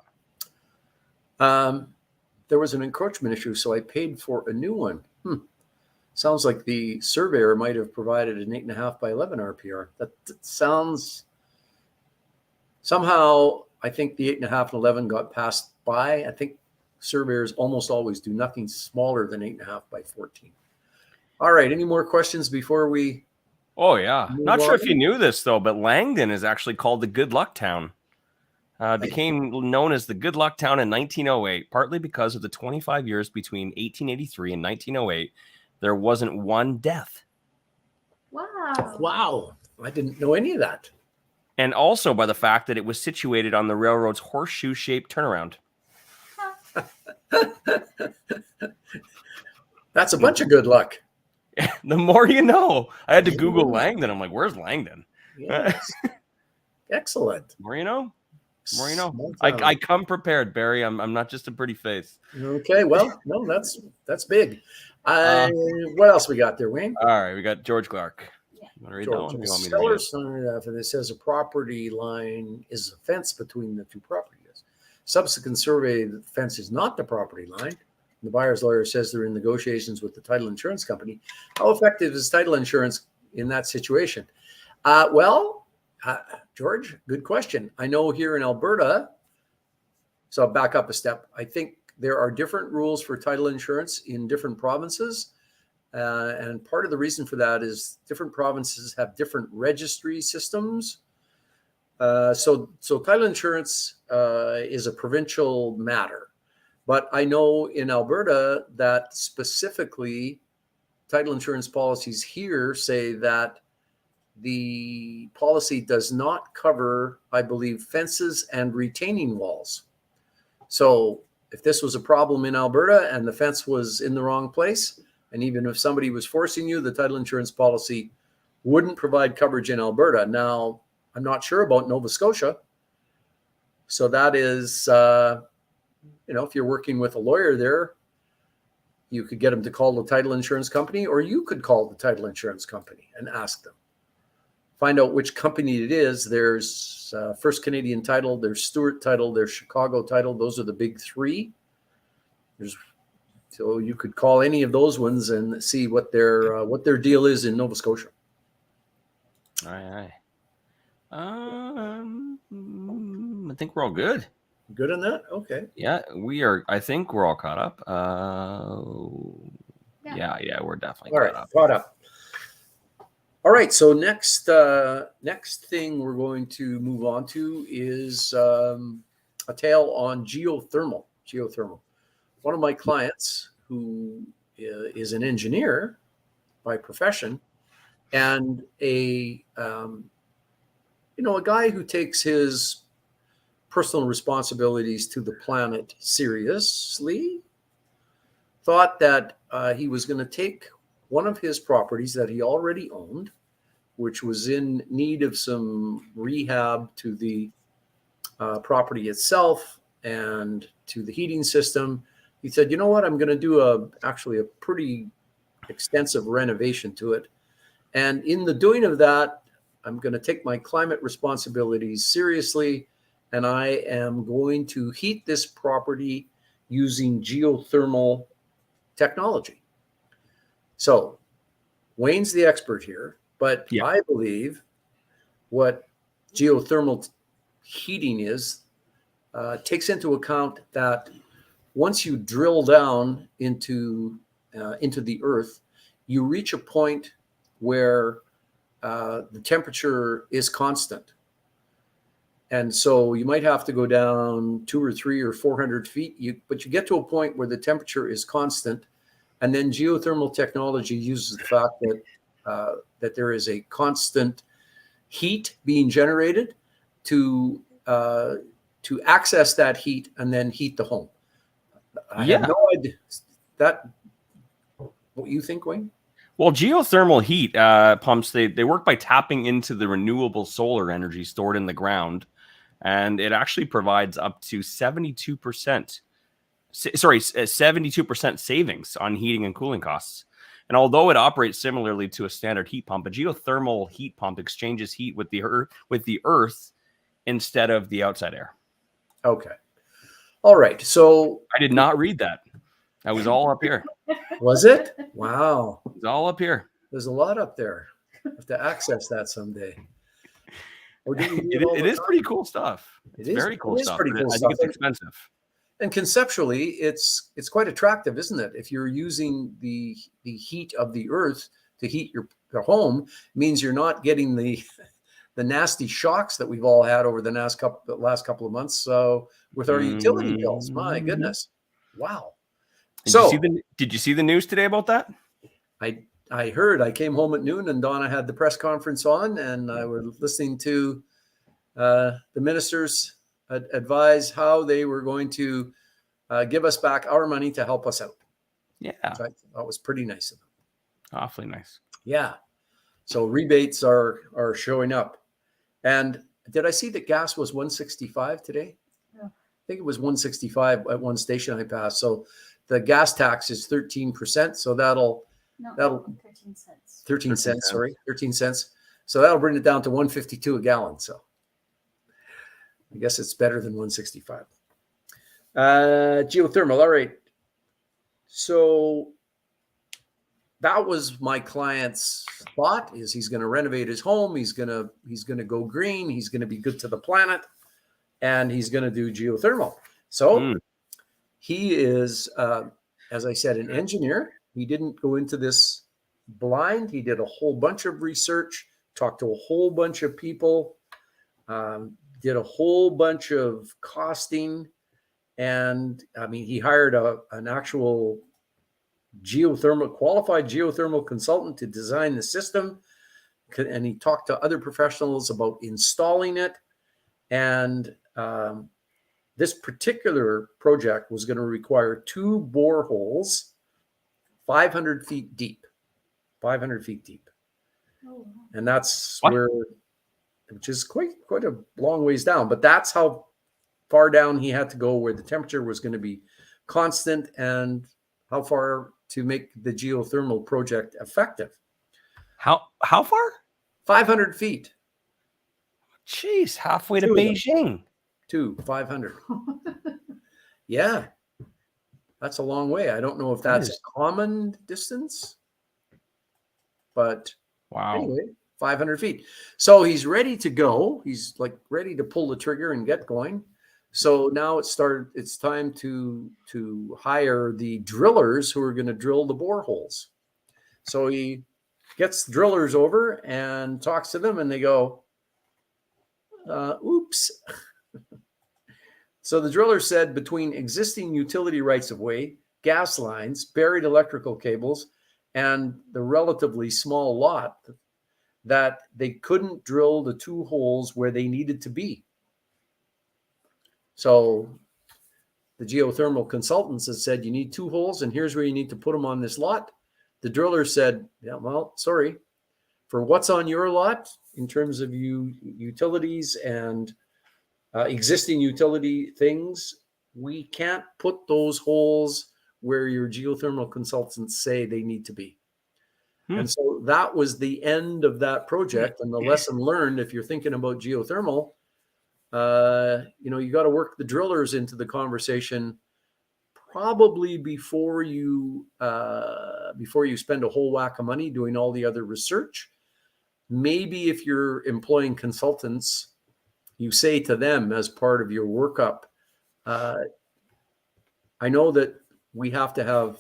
There was an encroachment issue, so I paid for a new one. Sounds like the surveyor might have provided an 8.5 by 11 RPR. That sounds somehow. I think the 8.5 and 11 got passed by. I think surveyors almost always do nothing smaller than 8.5 by 14. All right. Any more questions before we? Oh yeah. move Not sure on? if you knew this though, but Langdon is actually called the Good Luck Town. Became known as the Good Luck Town in 1908, partly because of the 25 years between 1883 and 1908. There wasn't one death. Wow. Wow. I didn't know any of that. And also by the fact that it was situated on the railroad's horseshoe-shaped turnaround. That's a bunch of good luck. The more you know. I had to Google Langdon. I'm like, where's Langdon? Yes. Excellent. The more you know. The more you know. Small town. I come prepared, Barry. I'm not just a pretty face. Okay. Well, no, that's big. What else we got there, Wayne? All right, we got George Clark. Yeah. You want to read that George, one? You want me to seller read it? signed after this says a property line is a fence between the two properties. Subsequent survey, the fence is not the property line. The buyer's lawyer says they're in negotiations with the title insurance company. How effective is title insurance in that situation? George, good question. I know here in Alberta, so I'll back up a step. I think there are different rules for title insurance in different provinces. And part of the reason for that is different provinces have different registry systems. So title insurance is a provincial matter. But I know in Alberta that specifically title insurance policies here say that the policy does not cover, I believe, fences and retaining walls. So if this was a problem in Alberta and the fence was in the wrong place, and even if somebody was forcing you, the title insurance policy wouldn't provide coverage in Alberta. Now, I'm not sure about Nova Scotia. So that is, if you're working with a lawyer there, you could get them to call the title insurance company, or you could call the title insurance company and ask them. Find out which company it is. There's First Canadian Title, there's Stewart Title, there's Chicago Title. Those are the big three. So you could call any of those ones and see what their deal is in Nova Scotia. Aye. I think we're all good. Good on that? Okay. Yeah, we are. I think we're all caught up. Yeah, we're definitely Caught up. All right. So next thing we're going to move on to is a tale on geothermal. One of my clients, who is an engineer by profession, and a guy who takes his personal responsibilities to the planet seriously, thought that he was going to take one of his properties that he already owned, which was in need of some rehab to the property itself and to the heating system. He said, you know what, I'm going to do actually a pretty extensive renovation to it. And in the doing of that, I'm going to take my climate responsibilities seriously, and I am going to heat this property using geothermal technology. So Wayne's the expert here, but yeah. I believe what geothermal heating is takes into account that once you drill down into the earth, you reach a point where the temperature is constant. And so you might have to go down 200 or 300 or 400 feet, but you get to a point where the temperature is constant. And then geothermal technology uses the fact that there is a constant heat being generated to access that heat and then heat the home. I have no idea. What you think, Wayne? Well, geothermal heat pumps, they work by tapping into the renewable solar energy stored in the ground. And it actually provides up to 72% savings on heating and cooling costs. And although it operates similarly to a standard heat pump, a geothermal heat pump exchanges heat with the earth instead of the outside air. Okay. All right. So I did not read that. That was all up here. was it? Wow. It was all up here. There's a lot up there. Have to access that someday. Or do we do it all It the is time? pretty cool stuff. It It's is- very cool it is stuff. pretty but cool I stuff. think it's expensive. And conceptually, it's quite attractive, isn't it? If you're using the heat of the earth to heat your home, it means you're not getting the nasty shocks that we've all had over the last couple of months. So with our utility bills, my goodness, wow. Did you see the news today about that? I heard. I came home at noon, and Donna had the press conference on, and I was listening to the ministers advise how they were going to give us back our money to help us out. Yeah, So that was pretty nice of them. awfully nice. Yeah. So rebates are showing up. And did I see that gas was 165 today? Yeah. I think it was 165 at one station I passed. So the gas tax is 13%. So that'll 13 cents. 13 cents, sorry, 13 cents. So that'll bring it down to 152 a gallon. So I guess it's better than 165. Geothermal. All right. So that was my client's thought, is he's going to renovate his home. He's going to go green. He's going to be good to the planet, and he's going to do geothermal. So he is, as I said, an engineer. He didn't go into this blind. He did a whole bunch of research, talked to a whole bunch of people, did a whole bunch of costing. And I mean, he hired an actual qualified geothermal consultant to design the system. And he talked to other professionals about installing it. And this particular project was going to require 2 boreholes, 500 feet deep. 500 feet deep. Oh, wow. And that's What? which is quite a long ways down, but that's how far down he had to go, where the temperature was going to be constant, and how far to make the geothermal project effective. How far? 500 feet. Jeez, halfway to 2 of them. Beijing. 500. Yeah. That's a long way. I don't know if that's a common distance, but Wow. anyway, 500 feet. So he's ready to go. He's like ready to pull the trigger and get going. So now it's time to hire the drillers who are going to drill the boreholes. So he gets drillers over and talks to them, and they go, oops. So the driller said between existing utility rights of way, gas lines, buried electrical cables, and the relatively small lot, that they couldn't drill the 2 holes where they needed to be. So the geothermal consultants had said, you need 2 holes, and here's where you need to put them on this lot. The driller said, yeah, well, sorry, for what's on your lot in terms of utilities and existing utility things, we can't put those holes where your geothermal consultants say they need to be. And so that was the end of that project. And the lesson learned, if you're thinking about geothermal, you got to work the drillers into the conversation probably before you spend a whole whack of money doing all the other research. Maybe if you're employing consultants, you say to them as part of your workup, I know that we have to have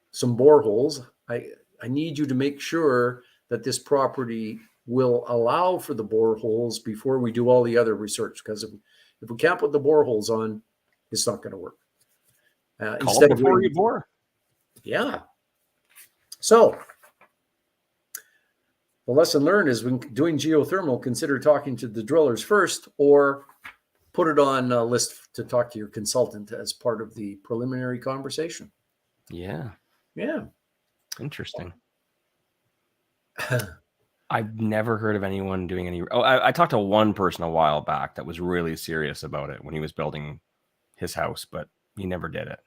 some boreholes. I need you to make sure that this property will allow for the boreholes before we do all the other research. Because if we can't put the boreholes on, it's not going to work. Call before you bore. Yeah. So the lesson learned is when doing geothermal, consider talking to the drillers first, or put it on a list to talk to your consultant as part of the preliminary conversation. Yeah. Yeah. Interesting. I've never heard of anyone doing any. Oh, I talked to one person a while back that was really serious about it when he was building his house, but he never did it.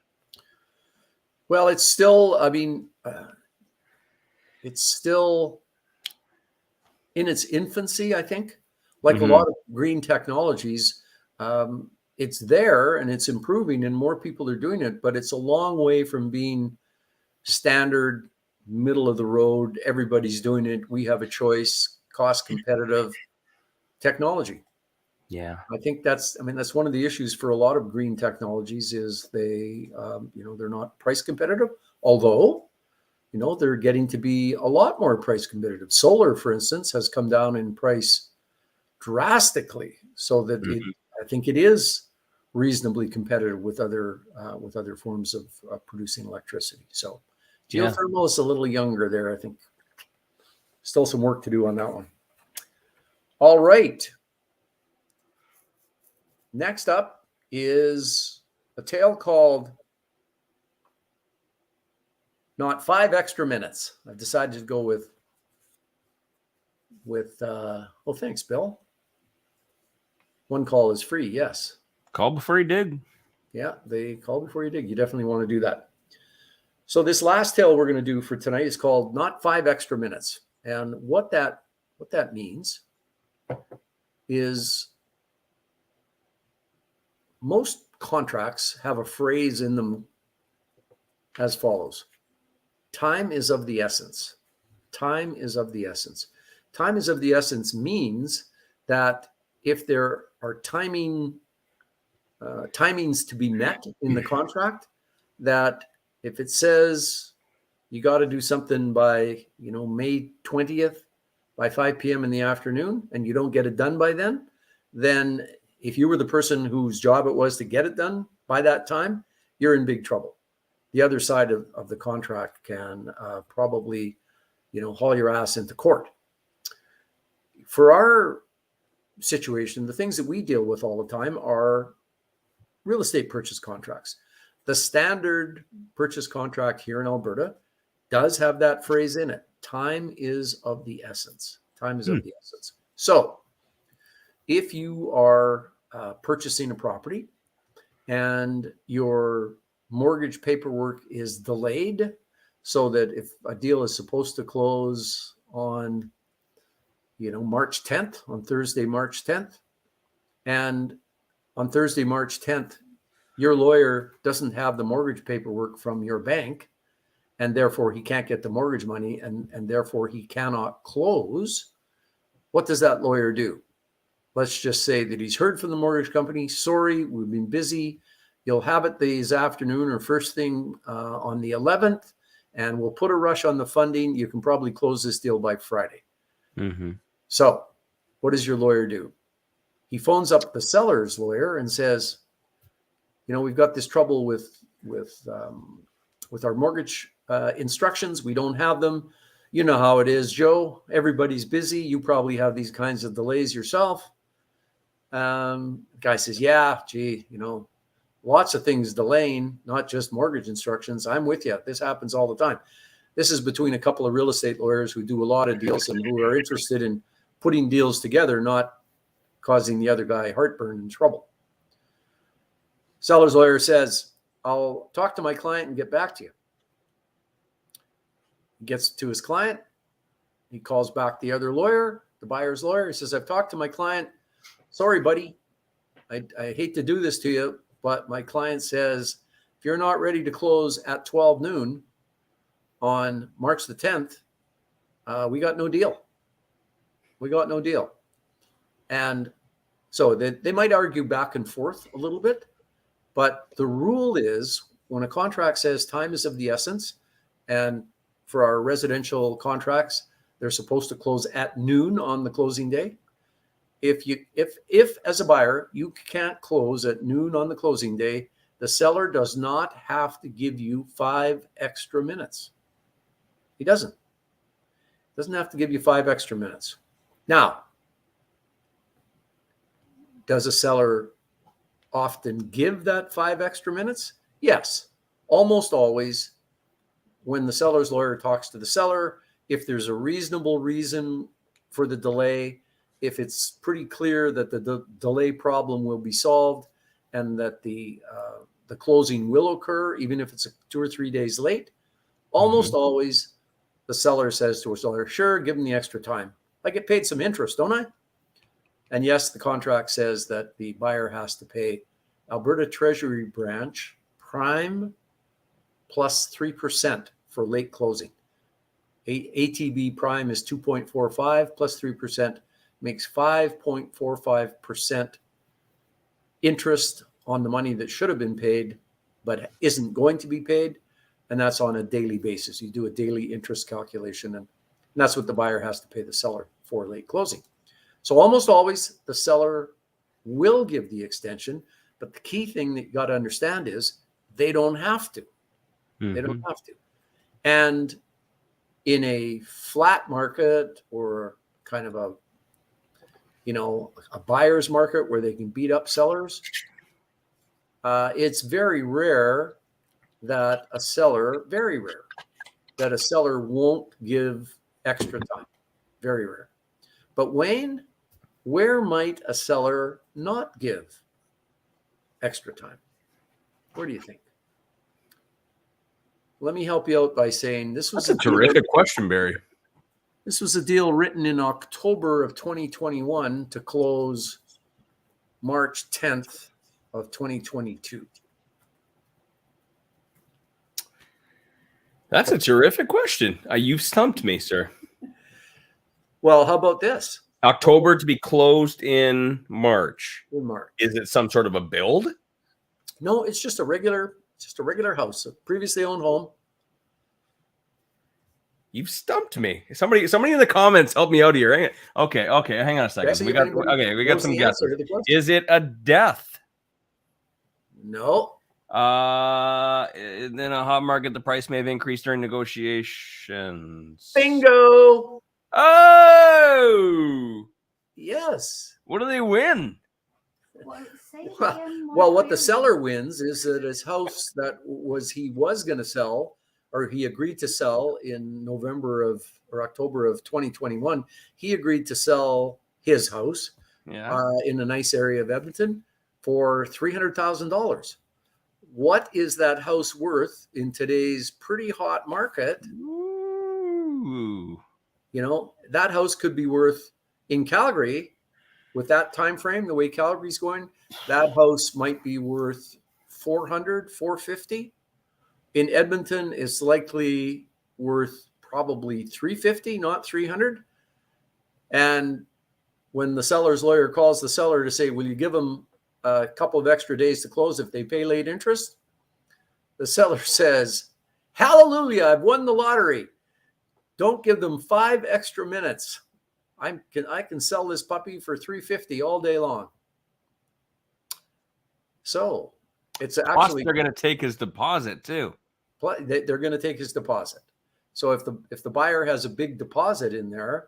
Well, it's still, I mean, it's still in its infancy, I think. Like a lot of green technologies, it's there and it's improving and more people are doing it, but it's a long way from being standard, middle of the road. Everybody's doing it. We have a choice, cost competitive technology. Yeah. I think that's one of the issues for a lot of green technologies is they, they're not price competitive, although, they're getting to be a lot more price competitive. Solar, for instance, has come down in price drastically so that I think it is reasonably competitive with other forms of producing electricity. So geothermal is a little younger there. I think still some work to do on that one. All right. Next up is a tale called Not 5 Extra Minutes. I've decided to go with thanks, Bill. One call is free. Yes. Call before you dig. Yeah, they call before you dig. You definitely want to do that. So this last tale we're going to do for tonight is called Not 5 Extra Minutes. And what that means is most contracts have a phrase in them as follows. Time is of the essence. Time is of the essence. Time is of the essence means that if there are timings to be met in the contract, that if it says you got to do something by, May 20th by 5 p.m. in the afternoon and you don't get it done by then if you were the person whose job it was to get it done by that time, you're in big trouble. The other side of the contract can probably, haul your ass into court. For our situation, the things that we deal with all the time are real estate purchase contracts. The standard purchase contract here in Alberta does have that phrase in it. Time is of the essence. Time is of the essence. So if you are purchasing a property and your mortgage paperwork is delayed so that if a deal is supposed to close on, March 10th, on Thursday, March 10th, and on Thursday, March 10th, your lawyer doesn't have the mortgage paperwork from your bank, and therefore he can't get the mortgage money, and therefore he cannot close, what does that lawyer do? Let's just say that he's heard from the mortgage company. Sorry, we've been busy. You'll have it this afternoon or first thing on the 11th, and we'll put a rush on the funding. You can probably close this deal by Friday. So what does your lawyer do? He phones up the seller's lawyer and says, we've got this trouble with our mortgage instructions. We don't have them. You know how it is, Joe. Everybody's busy. You probably have these kinds of delays yourself. Guy says, yeah, gee, lots of things delaying, not just mortgage instructions. I'm with you. This happens all the time. This is between a couple of real estate lawyers who do a lot of deals and who are interested in putting deals together, not causing the other guy heartburn and trouble. Seller's lawyer says, I'll talk to my client and get back to you. He gets to his client. He calls back the other lawyer, the buyer's lawyer. He says, I've talked to my client. Sorry, buddy. I hate to do this to you, but my client says, if you're not ready to close at 12 noon on March the 10th, we got no deal. We got no deal. And so they might argue back and forth a little bit, but the rule is when a contract says time is of the essence, and for our residential contracts, they're supposed to close at noon on the closing day. If as a buyer, you can't close at noon on the closing day, the seller does not have to give you 5 extra minutes. He doesn't have to give you 5 extra minutes. Now, does a seller often give that 5 extra minutes? Yes, almost always. When the seller's lawyer talks to the seller, if there's a reasonable reason for the delay, if it's pretty clear that the delay problem will be solved and that the closing will occur, even if it's 2 or 3 days late, almost always the seller says to a seller, sure, give them the extra time. I get paid some interest, don't I? And yes, the contract says that the buyer has to pay Alberta Treasury Branch prime plus 3% for late closing. ATB prime is 2.45 plus 3% makes 5.45% interest on the money that should have been paid but isn't going to be paid. And that's on a daily basis. You do a daily interest calculation, and that's what the buyer has to pay the seller for late closing. So almost always the seller will give the extension, but the key thing that you got to understand is they don't have to. They don't have to. And in a flat market or kind of a buyer's market where they can beat up sellers, it's very rare that a seller won't give extra time. Very rare. But Wayne, where might a seller not give extra time? Where do you think? Let me help you out by saying this was That's a terrific question, Barry. This was a deal written in October of 2021 to close March 10th of 2022. That's a terrific question. You've stumped me, sir. Well, how about this? October to be closed in March. In March. Is it some sort of a build? No, it's just a regular house, a previously owned home. You've stumped me. Somebody in the comments help me out here. Okay, hang on a second. Okay, we got some guesses. Is it a death? No. In a hot market, the price may have increased during negotiations. Bingo. Oh, yes. What do they win? Well, what the seller wins is that his house that he was going to sell, or he agreed to sell in October of 2021, he agreed to sell his house in a nice area of Edmonton for $300,000. What is that house worth in today's pretty hot market? Ooh. That house could be worth in Calgary with that time frame, the way Calgary's going, that house might be worth $400,000, $450,000. In Edmonton, it's likely worth probably $350,000, not $300,000. And when the seller's lawyer calls the seller to say, will you give them a couple of extra days to close if they pay late interest? The seller says, hallelujah, I've won the lottery. Don't give them 5 extra minutes. I can sell this puppy for $350,000 all day long. So it's actually they're going to take his deposit too. They're going to take his deposit. So if the buyer has a big deposit in there,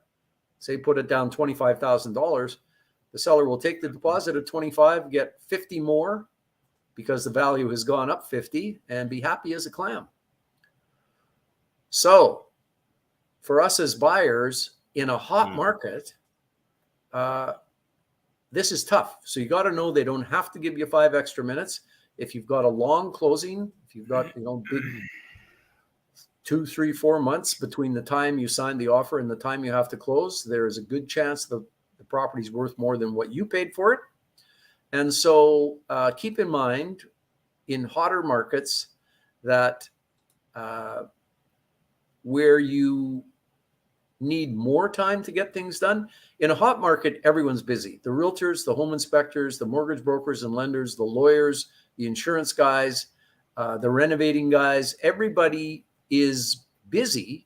say put it down $25,000, the seller will take the deposit of $25,000, get $50,000 more because the value has gone up $50,000, and be happy as a clam. So for us as buyers in a hot market, this is tough. So you got to know they don't have to give you 5 extra minutes. If you've got a long closing, if you've got big 2, 3, 4 months between the time you sign the offer and the time you have to close, there is a good chance the property's worth more than what you paid for it. And so keep in mind in hotter markets that where you need more time to get things done. In a hot market, everyone's busy. The realtors, the home inspectors, the mortgage brokers and lenders, the lawyers, the insurance guys, the renovating guys, everybody is busy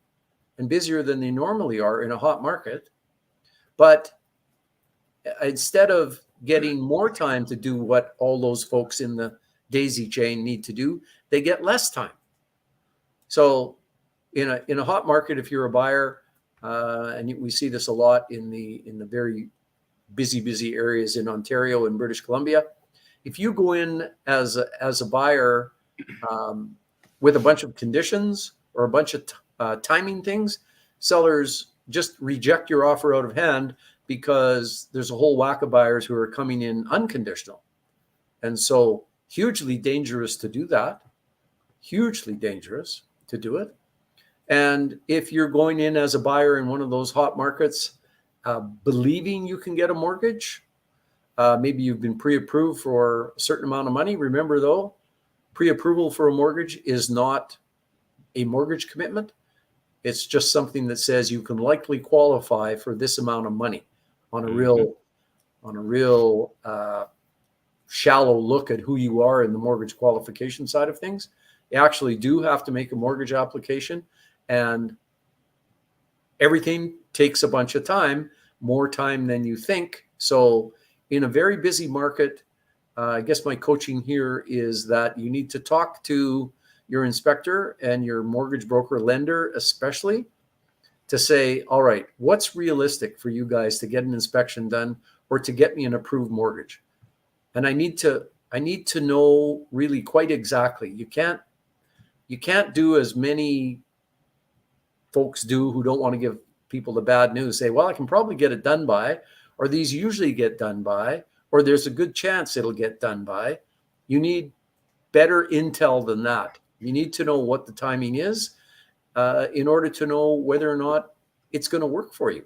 and busier than they normally are in a hot market. But instead of getting more time to do what all those folks in the daisy chain need to do, they get less time. So in a hot market, if you're a buyer, and we see this a lot in the very busy areas in Ontario and British Columbia, if you go in as a buyer with a bunch of conditions or a bunch of timing things, sellers just reject your offer out of hand because there's a whole whack of buyers who are coming in unconditional. And so hugely dangerous to do that, hugely dangerous to do it. And if you're going in as a buyer in one of those hot markets, believing you can get a mortgage, maybe you've been pre-approved for a certain amount of money. Remember though, pre-approval for a mortgage is not a mortgage commitment. It's just something that says you can likely qualify for this amount of money on a real shallow look at who you are in the mortgage qualification side of things. You actually do have to make a mortgage application, and everything takes a bunch of time, more time than you think. So in a very busy market, I guess my coaching here is that you need to talk to your inspector and your mortgage broker lender, especially, to say, all right, what's realistic for you guys to get an inspection done or to get me an approved mortgage? And I need to know really quite exactly. You can't do as many folks do who don't want to give people the bad news. Say, well, I can probably get it done by, or these usually get done by, or there's a good chance it'll get done by. You need better intel than that. You need to know what the timing is in order to know whether or not it's going to work for you.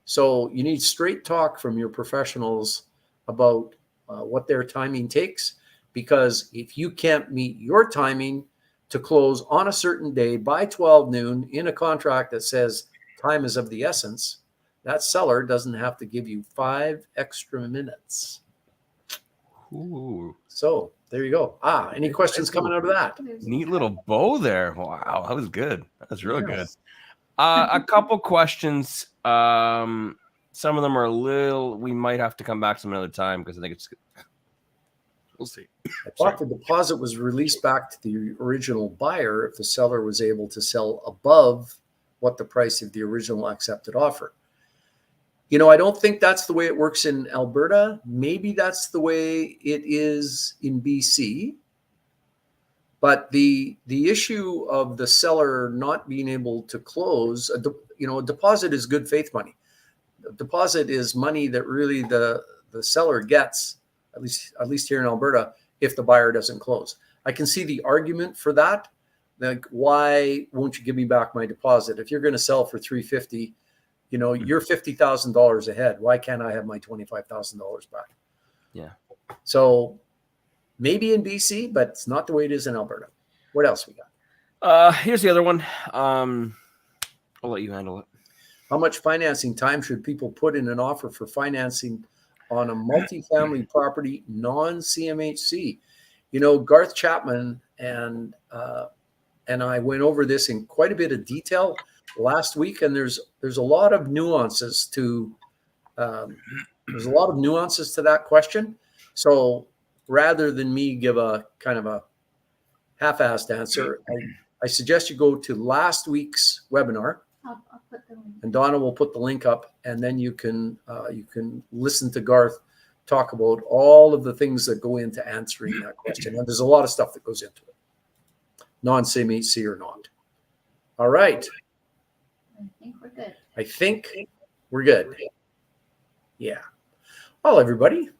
So you need straight talk from your professionals about what their timing takes, because if you can't meet your timing to close on a certain day by 12 noon in a contract that says time is of the essence, that seller doesn't have to give you 5 extra minutes. Ooh. So there you go. Any questions coming out of that? Neat little bow there. Wow, that was good. That was real good. A couple questions. Some of them are we might have to come back some another time because I think we'll see. I thought the deposit was released back to the original buyer if the seller was able to sell above what the price of the original accepted offer. You know, I don't think that's the way it works in Alberta. Maybe that's the way it is in BC. But the issue of the seller not being able to close, a deposit is good faith money. A deposit is money that really the seller gets, at least here in Alberta, if the buyer doesn't close. I can see the argument for that. Like, why won't you give me back my deposit? If you're going to sell for $350,000, you're $50,000 ahead. Why can't I have my $25,000 back? Yeah. So maybe in BC, but it's not the way it is in Alberta. What else we got? Here's the other one. I'll let you handle it. How much financing time should people put in an offer for financing on a multifamily property, non-CMHC? Garth Chapman and I went over this in quite a bit of detail last week, and there's a lot of nuances to that question. So rather than me give a kind of a half-assed answer, I suggest you go to last week's webinar. I'll put the link. And Donna will put the link up, and then you can listen to Garth talk about all of the things that go into answering that question. And there's a lot of stuff that goes into it, non-CMHC or not. All right. I think we're good. Yeah. Well, everybody.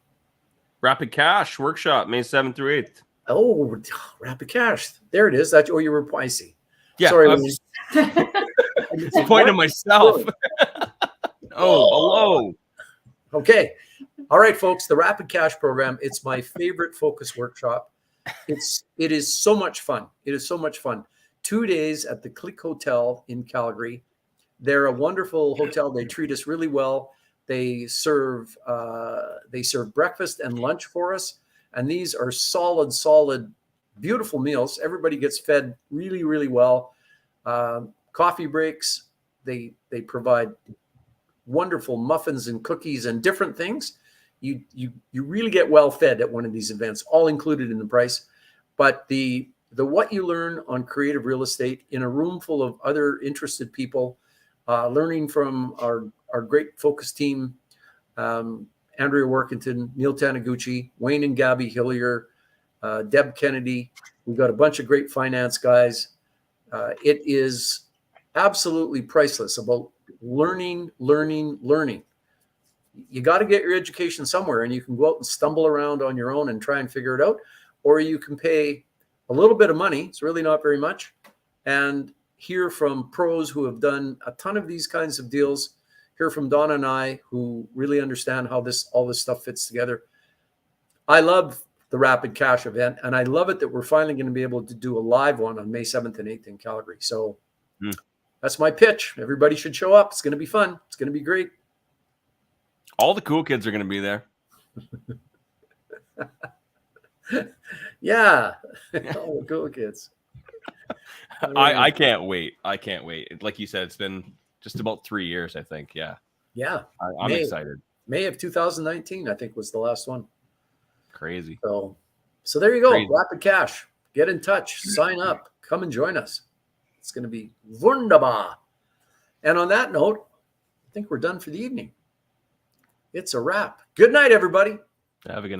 Rapid Cash Workshop, May 7th through 8th. Oh, Rapid Cash. There it is. That's you were I see. Yeah. Sorry. I'm disappointed myself. Hello. Okay. All right, folks. The Rapid Cash program. It's my favorite focus workshop. It is so much fun. It is so much fun. 2 days at the Click Hotel in Calgary. They're a wonderful hotel. They treat us really well. They serve breakfast and lunch for us. And these are solid, beautiful meals. Everybody gets fed really, really well. Coffee breaks. They provide wonderful muffins and cookies and different things. You really get well fed at one of these events, all included in the price. But the what you learn on creative real estate in a room full of other interested people, learning from our great focus team, Andrea Workington, Neil Taniguchi, Wayne and Gabby Hillier, Deb Kennedy. We've got a bunch of great finance guys. It is absolutely priceless about learning. You got to get your education somewhere, and you can go out and stumble around on your own and try and figure it out, or you can pay a little bit of money. It's really not very much, and hear from pros who have done a ton of these kinds of deals, hear from Donna and I, who really understand how all this stuff fits together. I love the Rapid Cash event, and I love it that we're finally going to be able to do a live one on May 7th and 8th in Calgary. So that's my pitch. Everybody should show up. It's going to be fun. It's going to be great. All the cool kids are going to be there. Yeah. All the cool kids. I can't wait. I can't wait. Like you said, it's been just about 3 years, I think. Yeah. Yeah. I'm excited. May of 2019, I think, was the last one. Crazy. So there you go. Crazy. Rapid Cash. Get in touch. Sign up. Come and join us. It's going to be wunderbar. And on that note, I think we're done for the evening. It's a wrap. Good night, everybody. Have a good night.